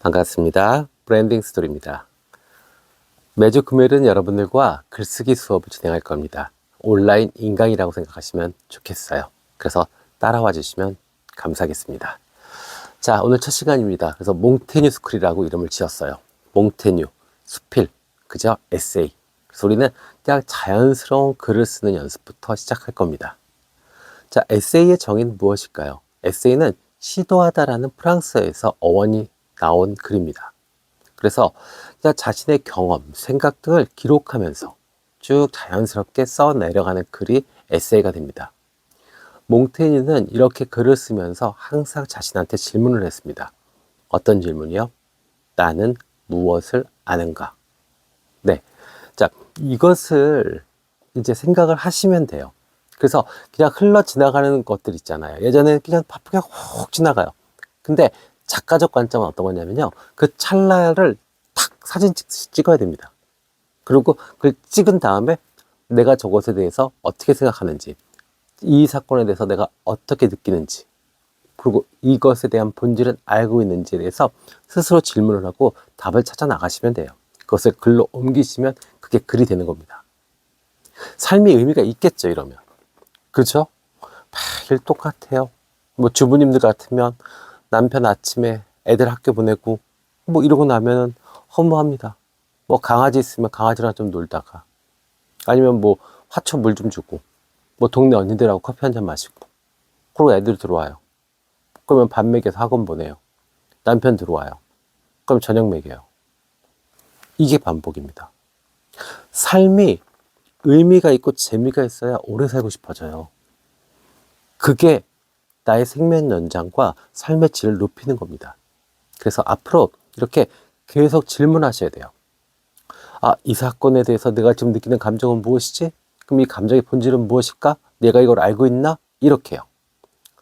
반갑습니다. 브랜딩 스토리입니다. 매주 금요일은 여러분들과 글쓰기 수업을 진행할 겁니다. 온라인 인강이라고 생각하시면 좋겠어요. 그래서 따라와 주시면 감사하겠습니다. 자, 오늘 첫 시간입니다. 그래서 몽테뉴 스쿨이라고 이름을 지었어요. 몽테뉴, 수필, 그죠? 에세이. 그래서 우리는 그냥 자연스러운 글을 쓰는 연습부터 시작할 겁니다. 자, 에세이의 정의는 무엇일까요? 에세이는 시도하다라는 프랑스어에서 어원이 나온 글입니다. 그래서 그냥 자신의 경험, 생각 등을 기록하면서 쭉 자연스럽게 써 내려가는 글이 에세이가 됩니다. 몽테뉴는 이렇게 글을 쓰면서 항상 자신한테 질문을 했습니다. 어떤 질문이요? 나는 무엇을 아는가? 네. 자, 이것을 이제 생각을 하시면 돼요. 그래서 그냥 흘러 지나가는 것들 있잖아요. 예전에는 그냥 바쁘게 훅 지나가요. 근데 작가적 관점은 어떤 거냐면요. 그 찰나를 탁 사진 찍어야 됩니다. 그리고 그걸 찍은 다음에 내가 저것에 대해서 어떻게 생각하는지, 이 사건에 대해서 내가 어떻게 느끼는지, 그리고 이것에 대한 본질은 알고 있는지에 대해서 스스로 질문을 하고 답을 찾아 나가시면 돼요. 그것을 글로 옮기시면 그게 글이 되는 겁니다. 삶이 의미가 있겠죠, 이러면. 그렇죠? 매일 똑같아요. 뭐 주부님들 같으면 남편 아침에 애들 학교 보내고 뭐 이러고 나면은 허무합니다. 뭐 강아지 있으면 강아지랑 좀 놀다가, 아니면 뭐 화초 물 좀 주고, 뭐 동네 언니들하고 커피 한잔 마시고, 그리고 애들 들어와요. 그러면 밥 먹여서 학원 보내요. 남편 들어와요. 그럼 저녁 먹여요. 이게 반복입니다. 삶이 의미가 있고 재미가 있어야 오래 살고 싶어져요. 그게 나의 생명 연장과 삶의 질을 높이는 겁니다. 그래서 앞으로 이렇게 계속 질문하셔야 돼요. 아, 이 사건에 대해서 내가 지금 느끼는 감정은 무엇이지? 그럼 이 감정의 본질은 무엇일까? 내가 이걸 알고 있나? 이렇게요.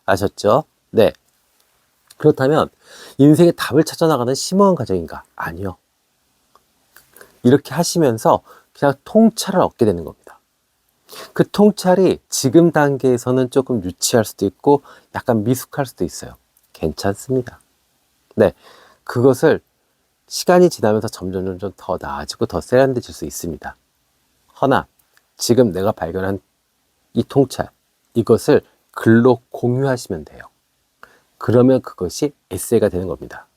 아셨죠? 네. 그렇다면 인생의 답을 찾아 나가는 심오한 과정인가? 아니요. 이렇게 하시면서 그냥 통찰을 얻게 되는 겁니다. 그 통찰이 지금 단계에서는 조금 유치할 수도 있고 약간 미숙할 수도 있어요. 괜찮습니다. 네, 그것을 시간이 지나면서 점점 더 나아지고 더 세련돼질 수 있습니다. 허나 지금 내가 발견한 이 통찰, 이것을 글로 공유하시면 돼요. 그러면 그것이 에세이가 되는 겁니다.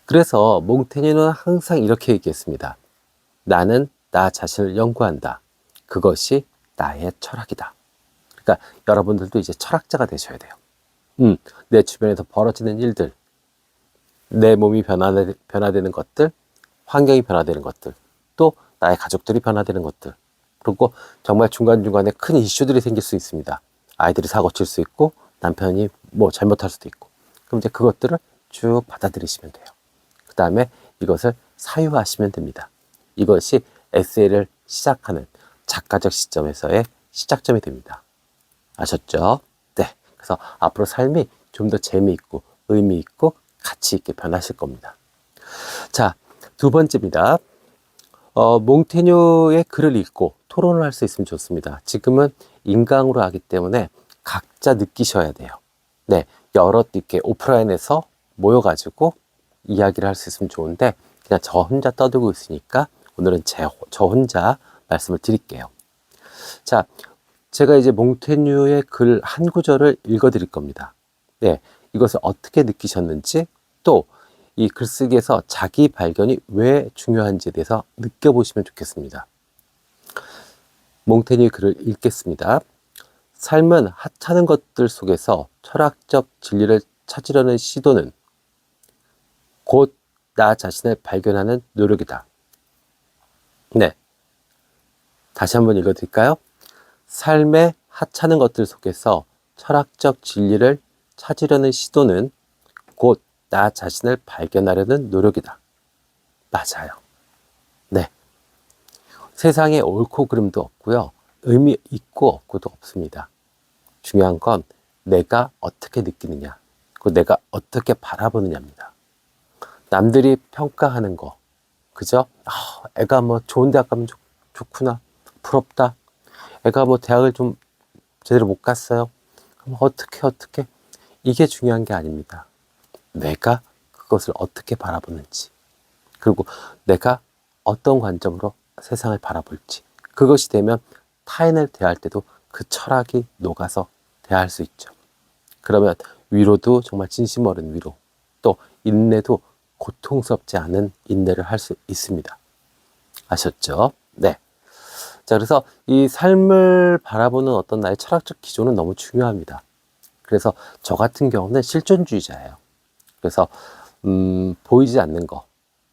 그래서 몽테뉴는 항상 이렇게 얘기했습니다. 나는 나 자신을 연구한다. 그것이 나의 철학이다. 그러니까 여러분들도 이제 철학자가 되셔야 돼요. 내 주변에서 벌어지는 일들, 내 몸이 변화되는 것들, 환경이 변화되는 것들, 또 나의 가족들이 변화되는 것들, 그리고 정말 중간중간에 큰 이슈들이 생길 수 있습니다. 아이들이 사고 칠 수 있고 남편이 뭐 잘못할 수도 있고, 그럼 이제 그것들을 쭉 받아들이시면 돼요. 그 다음에 이것을 사유하시면 됩니다. 이것이 에세이를 시작하는 작가적 시점에서의 시작점이 됩니다. 아셨죠? 네. 그래서 앞으로 삶이 좀 더 재미있고 의미있고 가치 있게 변하실 겁니다. 자, 두 번째입니다. 몽테뉴의 글을 읽고 토론을 할 수 있으면 좋습니다. 지금은 인강으로 하기 때문에 각자 느끼셔야 돼요. 네. 여러 이렇게 오프라인에서 모여가지고 이야기를 할 수 있으면 좋은데 그냥 저 혼자 떠들고 있으니까 오늘은 저 혼자 말씀을 드릴게요. 자, 제가 이제 몽테뉴의 글 한 구절을 읽어 드릴 겁니다. 네, 이것을 어떻게 느끼셨는지, 또 이 글쓰기에서 자기 발견이 왜 중요한지에 대해서 느껴보시면 좋겠습니다. 몽테뉴의 글을 읽겠습니다. 삶은 하찮은 것들 속에서 철학적 진리를 찾으려는 시도는 곧 나 자신을 발견하는 노력이다. 네. 다시 한번 읽어드릴까요? 삶의 하찮은 것들 속에서 철학적 진리를 찾으려는 시도는 곧 나 자신을 발견하려는 노력이다. 맞아요. 네. 세상에 옳고 그름도 없고요. 의미 있고 없고도 없습니다. 중요한 건 내가 어떻게 느끼느냐, 그리고 내가 어떻게 바라보느냐입니다. 남들이 평가하는 거, 그죠? 애가 뭐 좋은 대학 가면 좋구나. 부럽다. 애가 뭐 대학을 좀 제대로 못 갔어요. 그럼 어떻게. 이게 중요한 게 아닙니다. 내가 그것을 어떻게 바라보는지, 그리고 내가 어떤 관점으로 세상을 바라볼지, 그것이 되면 타인을 대할 때도 그 철학이 녹아서 대할 수 있죠. 그러면 위로도 정말 진심 어린 위로, 또 인내도 고통스럽지 않은 인내를 할 수 있습니다. 아셨죠? 네. 자, 그래서 이 삶을 바라보는 어떤 나의 철학적 기조는 너무 중요합니다. 그래서 저 같은 경우는 실존주의자예요. 그래서 보이지 않는 거,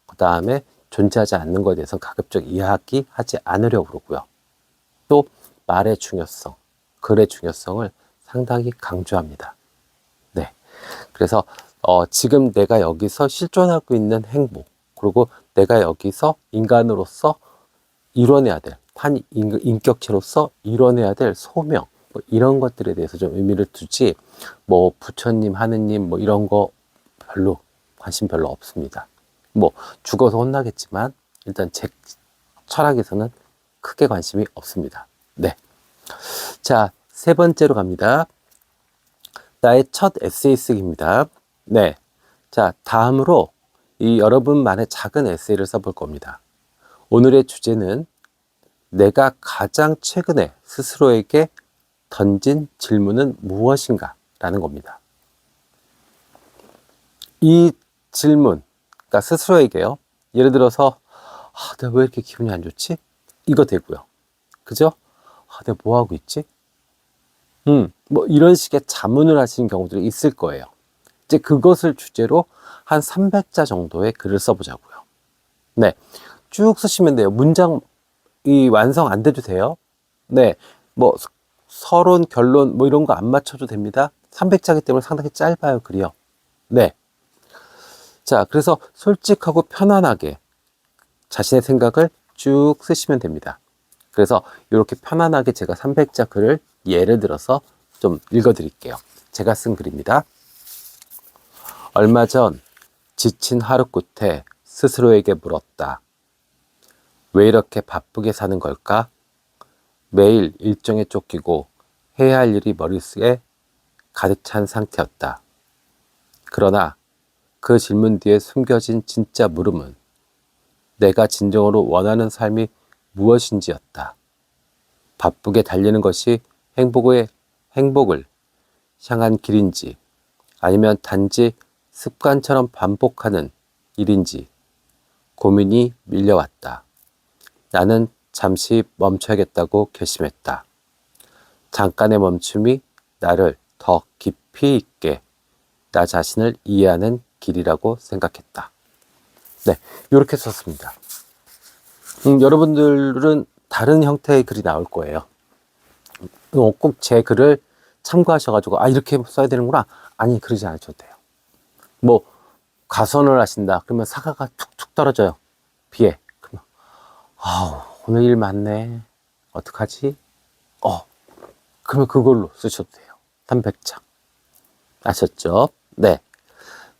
그 다음에 존재하지 않는 것에 대해서 가급적 이야기하지 않으려고 그러고요. 또 말의 중요성, 글의 중요성을 상당히 강조합니다. 네. 그래서 지금 내가 여기서 실존하고 있는 행복, 그리고 내가 여기서 인간으로서 이뤄내야 될, 한 인격체로서 이뤄내야 될 소명, 뭐 이런 것들에 대해서 좀 의미를 두지, 뭐 부처님, 하느님, 뭐 이런 거 별로 관심 별로 없습니다. 뭐 죽어서 혼나겠지만 일단 제 철학에서는 크게 관심이 없습니다. 네. 자, 세 번째로 갑니다. 나의 첫 에세이 쓰기입니다. 네. 자, 다음으로 이 여러분만의 작은 에세이를 써볼 겁니다. 오늘의 주제는 내가 가장 최근에 스스로에게 던진 질문은 무엇인가? 라는 겁니다. 이 질문, 그러니까 스스로에게요. 예를 들어서, 내가 왜 이렇게 기분이 안 좋지? 이거 되고요. 그죠? 내가 뭐 하고 있지? 뭐 이런 식의 자문을 하시는 경우들이 있을 거예요. 이제 그것을 주제로 한 300자 정도의 글을 써보자고요. 네. 쭉 쓰시면 돼요. 문장 완성 안 돼도 돼요. 네. 뭐 서론, 결론 뭐 이런 거 안 맞춰도 됩니다. 300자기 때문에 상당히 짧아요, 글이요. 네. 자, 그래서 솔직하고 편안하게 자신의 생각을 쭉 쓰시면 됩니다. 그래서 이렇게 편안하게 제가 300자 글을 예를 들어서 좀 읽어드릴게요. 제가 쓴 글입니다. 얼마 전 지친 하루 끝에 스스로에게 물었다. 왜 이렇게 바쁘게 사는 걸까? 매일 일정에 쫓기고 해야 할 일이 머릿속에 가득 찬 상태였다. 그러나 그 질문 뒤에 숨겨진 진짜 물음은 내가 진정으로 원하는 삶이 무엇인지였다. 바쁘게 달리는 것이 행복을 향한 길인지 아니면 단지 습관처럼 반복하는 일인지 고민이 밀려왔다. 나는 잠시 멈춰야겠다고 결심했다. 잠깐의 멈춤이 나를 더 깊이 있게 나 자신을 이해하는 길이라고 생각했다. 네, 이렇게 썼습니다. 여러분들은 다른 형태의 글이 나올 거예요. 꼭 제 글을 참고하셔가지고 이렇게 써야 되는구나. 아니, 그러지 않으셔도 돼요. 뭐 가선을 하신다. 그러면 사과가 툭툭 떨어져요. 비에. 그러면 오늘 일 많네. 어떡하지? 그러면 그걸로 쓰셔도 돼요. 300장. 아셨죠? 네.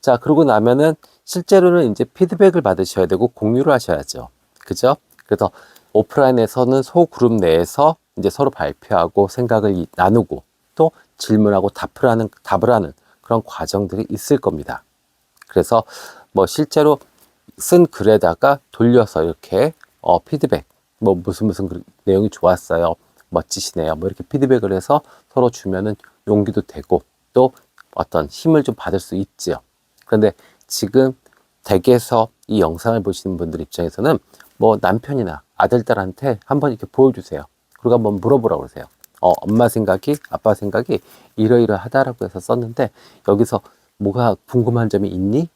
자, 그러고 나면은 실제로는 이제 피드백을 받으셔야 되고 공유를 하셔야죠. 그죠? 그래서 오프라인에서는 소그룹 내에서 이제 서로 발표하고 생각을 나누고 또 질문하고 답을 하는 그런 과정들이 있을 겁니다. 그래서 뭐 실제로 쓴 글에다가 돌려서 이렇게 피드백, 뭐 무슨 내용이 좋았어요. 멋지시네요. 뭐 이렇게 피드백을 해서 서로 주면은 용기도 되고 또 어떤 힘을 좀 받을 수 있지요. 그런데 지금 댁에서 이 영상을 보시는 분들 입장에서는 뭐 남편이나 아들, 딸한테 한번 이렇게 보여주세요. 그리고 한번 물어보라고 그러세요. 엄마 생각이, 아빠 생각이 이러이러하다라고 해서 썼는데 여기서 뭐가 궁금한 점이 있니?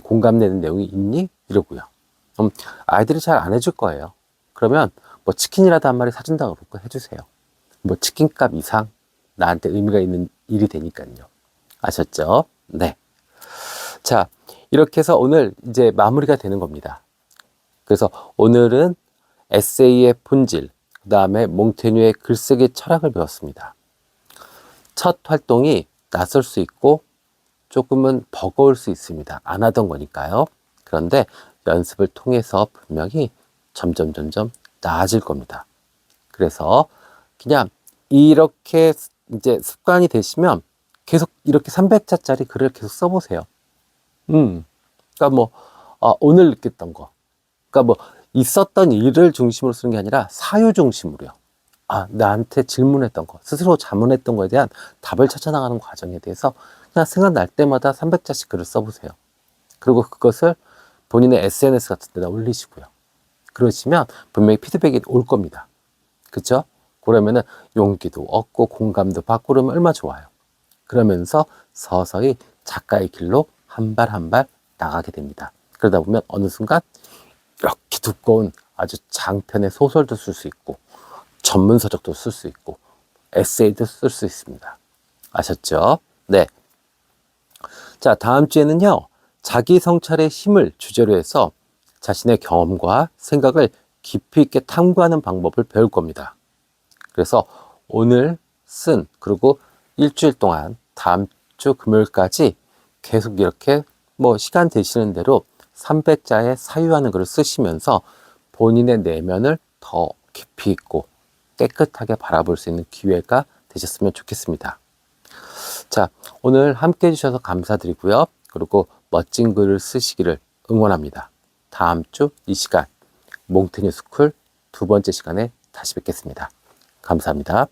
공감되는 내용이 있니? 이러고요. 아이들이 잘 안 해줄 거예요. 그러면 뭐 치킨이라도 한 마리 사준다고 그러고 해주세요. 뭐 치킨값 이상 나한테 의미가 있는 일이 되니까요. 아셨죠? 네. 자, 이렇게 해서 오늘 이제 마무리가 되는 겁니다. 그래서 오늘은 에세이의 본질, 그 다음에 몽테뉴의 글쓰기 철학을 배웠습니다. 첫 활동이 낯설 수 있고 조금은 버거울 수 있습니다. 안 하던 거니까요. 그런데 연습을 통해서 분명히 점점 나아질 겁니다. 그래서 그냥 이렇게 이제 습관이 되시면 계속 이렇게 300자짜리 글을 계속 써보세요. 그러니까 뭐 오늘 느꼈던 거, 그러니까 뭐 있었던 일을 중심으로 쓰는 게 아니라 사유 중심으로요. 나한테 질문했던 거, 스스로 자문했던 거에 대한 답을 찾아나가는 과정에 대해서 그냥 생각날 때마다 300자씩 글을 써보세요. 그리고 그것을 본인의 SNS 같은 데다 올리시고요. 그러시면 분명히 피드백이 올 겁니다. 그쵸? 그러면은 용기도 얻고 공감도 받고 그러면 얼마나 좋아요. 그러면서 서서히 작가의 길로 한 발 한 발 나가게 됩니다. 그러다 보면 어느 순간 이렇게 두꺼운 아주 장편의 소설도 쓸 수 있고 전문 서적도 쓸 수 있고 에세이도 쓸 수 있습니다. 아셨죠? 네. 자, 다음 주에는요. 자기 성찰의 힘을 주제로 해서 자신의 경험과 생각을 깊이 있게 탐구하는 방법을 배울 겁니다. 그래서 오늘 쓴 그리고 일주일 동안 다음 주 금요일까지 계속 이렇게 뭐 시간 되시는 대로 300자의 사유하는 글을 쓰시면서 본인의 내면을 더 깊이 있고 깨끗하게 바라볼 수 있는 기회가 되셨으면 좋겠습니다. 자, 오늘 함께 해주셔서 감사드리고요. 그리고 멋진 글을 쓰시기를 응원합니다. 다음 주 이 시간 몽테뉴스쿨 두 번째 시간에 다시 뵙겠습니다. 감사합니다.